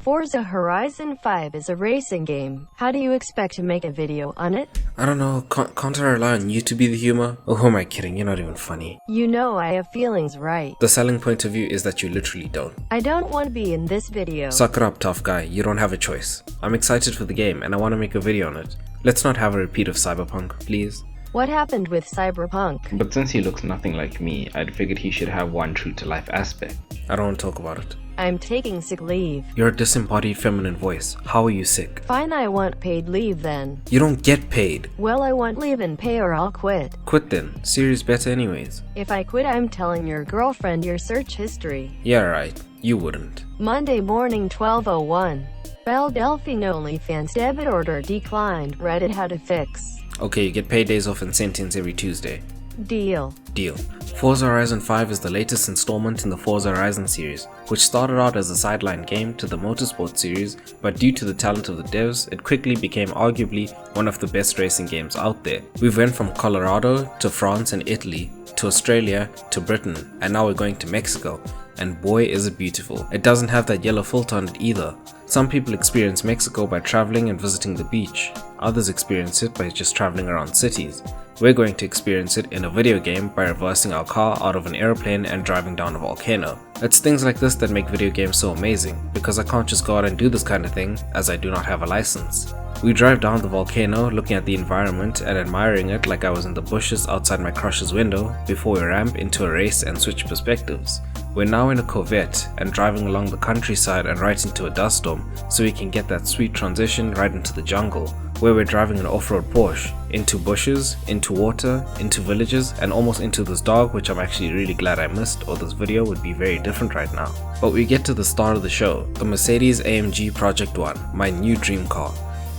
Forza Horizon 5 is a racing game. How do you expect to make a video on it? I don't know, can't I rely on you to be the humor? Oh, who am I kidding? You're not even funny. You know I have feelings, right? The selling point of view is that you literally don't. I don't want to be in this video. Suck it up, tough guy. You don't have a choice. I'm excited for the game and I want to make a video on it. Let's not have a repeat of Cyberpunk, please. What happened with Cyberpunk? But since he looks nothing like me, I'd figured he should have one true-to-life aspect. I don't want to talk about it. I'm taking sick leave. You're a disembodied feminine voice. How are you sick? Fine, I want paid leave then. You don't get paid. Well, I want leave and pay or I'll quit. Quit then. Serious better anyways. If I quit, I'm telling your girlfriend your search history. Yeah, right. You wouldn't. Monday morning, 12:01. Bell Delphine OnlyFans debit order declined. Reddit how to fix. Okay, you get paid days off and sentence every Tuesday. Deal. Deal. Forza Horizon 5 is the latest installment in the Forza Horizon series, which started out as a sideline game to the motorsport series, but due to the talent of the devs, it quickly became arguably one of the best racing games out there. We've went from Colorado to France and Italy, to Australia to Britain, and now we're going to Mexico. And boy is it beautiful. It doesn't have that yellow filter on it either. Some people experience Mexico by traveling and visiting the beach. Others experience it by just traveling around cities. We're going to experience it in a video game by reversing our car out of an airplane and driving down a volcano. It's things like this that make video games so amazing, because I can't just go out and do this kind of thing as I do not have a license. We drive down the volcano looking at the environment and admiring it like I was in the bushes outside my crush's window before we ramp into a race and switch perspectives. We're now in a Corvette and driving along the countryside and right into a dust storm so we can get that sweet transition right into the jungle, where we're driving an off-road Porsche, into bushes, into water, into villages, and almost into this dog, which I'm actually really glad I missed, or this video would be very different right now. But we get to the start of the show, the Mercedes-AMG Project 1, my new dream car.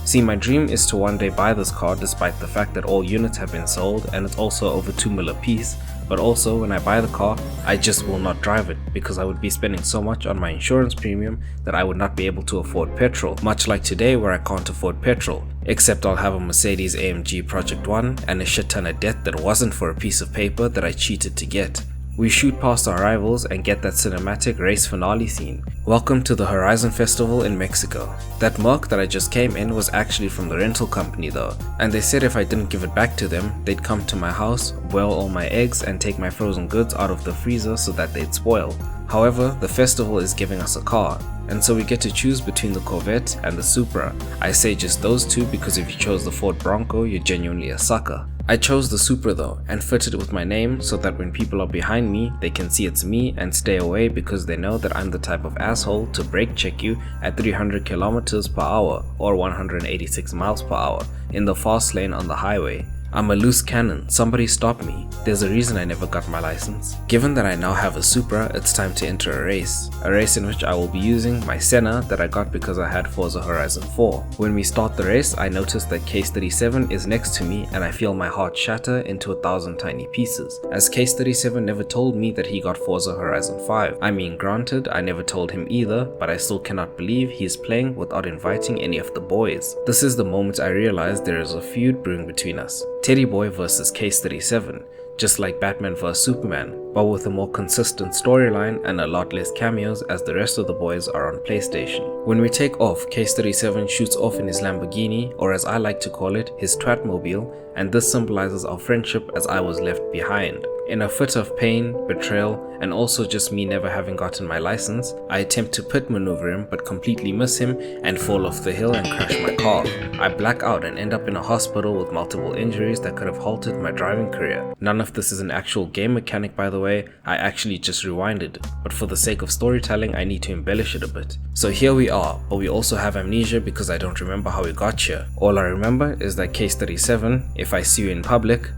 See, my dream is to one day buy this car despite the fact that all units have been sold and it's also over 2 mil a piece, but also when I buy the car, I just will not drive it because I would be spending so much on my insurance premium that I would not be able to afford petrol, much like today where I can't afford petrol. Except I'll have a Mercedes-AMG Project 1 and a shit ton of debt that wasn't for a piece of paper that I cheated to get. We shoot past our rivals and get that cinematic race finale scene. Welcome to the Horizon Festival in Mexico. That Merc that I just came in was actually from the rental company though, and they said if I didn't give it back to them, they'd come to my house, boil all my eggs and take my frozen goods out of the freezer so that they'd spoil. However, the festival is giving us a car, and so we get to choose between the Corvette and the Supra. I say just those two because if you chose the Ford Bronco, you're genuinely a sucker. I chose the Supra though and fitted it with my name so that when people are behind me, they can see it's me and stay away because they know that I'm the type of asshole to brake check you at 300 kilometers per hour or 186 miles per hour in the fast lane on the highway. I'm a loose cannon, somebody stop me. There's a reason I never got my license. Given that I now have a Supra, it's time to enter a race in which I will be using my Senna that I got because I had Forza Horizon 4. When we start the race, I notice that Case 37 is next to me and I feel my heart shatter into 1,000 tiny pieces, as Case 37 never told me that he got Forza Horizon 5. I mean, granted, I never told him either, but I still cannot believe he's playing without inviting any of the boys. This is the moment I realize there is a feud brewing between us. Teddy Boy versus Case 37, just like Batman vs Superman, but with a more consistent storyline and a lot less cameos as the rest of the boys are on PlayStation. When we take off, Case 37 shoots off in his Lamborghini, or as I like to call it, his Twatmobile, and this symbolizes our friendship as I was left behind. In a fit of pain, betrayal, and also just me never having gotten my license, I attempt to pit maneuver him but completely miss him and fall off the hill and crash my car. I black out and end up in a hospital with multiple injuries that could have halted my driving career. None of this is an actual game mechanic, by the way, I actually just rewinded it, but for the sake of storytelling I need to embellish it a bit. So here we are, but we also have amnesia because I don't remember how we got here. All I remember is that Case 37, if I see you in public,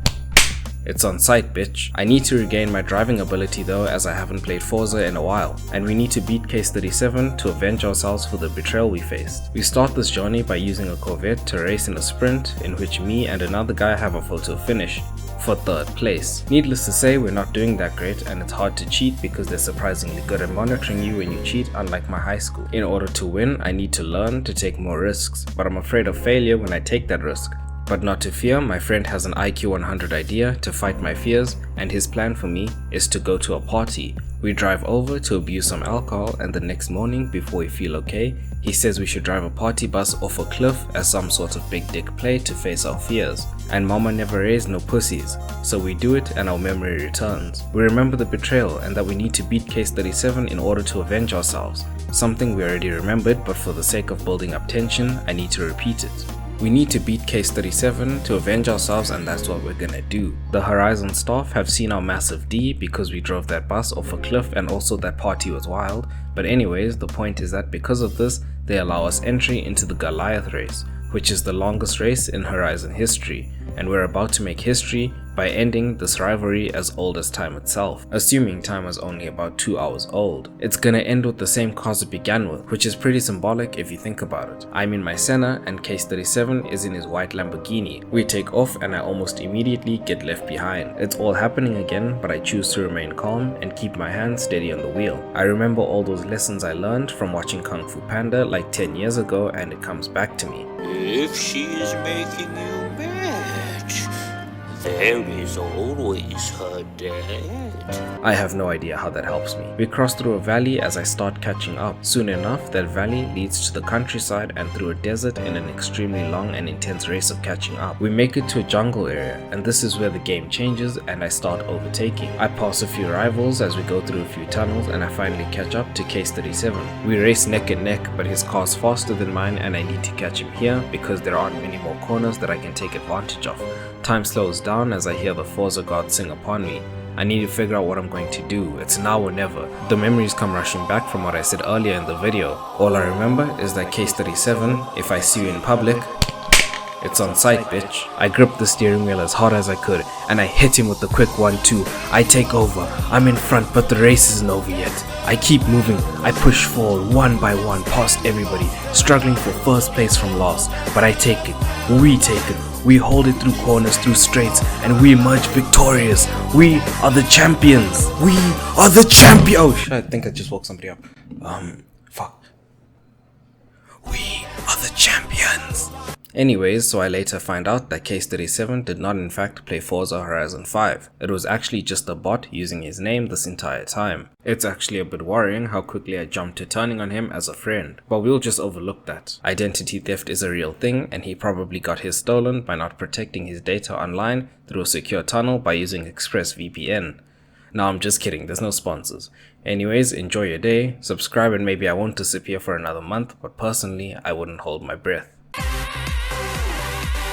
it's on sight, bitch. I need to regain my driving ability though, as I haven't played Forza in a while, and we need to beat Case 37 to avenge ourselves for the betrayal we faced. We start this journey by using a Corvette to race in a sprint in which me and another guy have a photo finish for 3rd place. Needless to say, we're not doing that great and it's hard to cheat because they're surprisingly good at monitoring you when you cheat, unlike my high school. In order to win, I need to learn to take more risks, but I'm afraid of failure when I take that risk. But not to fear, my friend has an IQ 100 idea to fight my fears, and his plan for me is to go to a party. We drive over to abuse some alcohol, and the next morning, before we feel okay, he says we should drive a party bus off a cliff as some sort of big dick play to face our fears. And mama never raised no pussies, so we do it and our memory returns. We remember the betrayal and that we need to beat Case 37 in order to avenge ourselves. Something we already remembered, but for the sake of building up tension, I need to repeat it. We need to beat Case 37 to avenge ourselves, and that's what we're gonna do. The Horizon staff have seen our massive D because we drove that bus off a cliff and also that party was wild, but anyways, the point is that because of this, they allow us entry into the Goliath race, which is the longest race in Horizon history, and we're about to make history by ending this rivalry as old as time itself, assuming time was only about 2 hours old. It's gonna end with the same cause it began with, which is pretty symbolic if you think about it. I'm in my Senna and Case 37 is in his white Lamborghini. We take off and I almost immediately get left behind. It's all happening again, but I choose to remain calm and keep my hands steady on the wheel. I remember all those lessons I learned from watching Kung Fu Panda like 10 years ago, and it comes back to me. If she is making you mad, there is always her dad. I have no idea how that helps me. We cross through a valley as I start catching up. Soon enough, that valley leads to the countryside and through a desert in an extremely long and intense race of catching up. We make it to a jungle area, and this is where the game changes and I start overtaking. I pass a few rivals as we go through a few tunnels and I finally catch up to Case 37. We race neck and neck, but his car's faster than mine and I need to catch him here because there aren't many more corners that I can take advantage of. Time slows down as I hear the Forza god sing upon me. I need to figure out what I'm going to do. It's now or never. The memories come rushing back from what I said earlier in the video. All I remember is that Case 37, if I see you in public, it's on sight, bitch. I gripped the steering wheel as hard as I could and I hit him with the quick 1-2. I take over. I'm in front, but the race isn't over yet. I keep moving. I push forward one by one past everybody, struggling for first place from last. But I take it. We take it. We hold it through corners, through straights, and we emerge victorious. We are the champions. We are the champion. Oh shit, I think I just woke somebody up. Fuck. We are the champions. Anyways, so I later find out that Case 37 did not in fact play Forza Horizon 5. It was actually just a bot using his name this entire time. It's actually a bit worrying how quickly I jumped to turning on him as a friend, but we'll just overlook that. Identity theft is a real thing and he probably got his stolen by not protecting his data online through a secure tunnel by using ExpressVPN. No, I'm just kidding, there's no sponsors. Anyways, enjoy your day, subscribe and maybe I won't disappear for another month, but personally, I wouldn't hold my breath.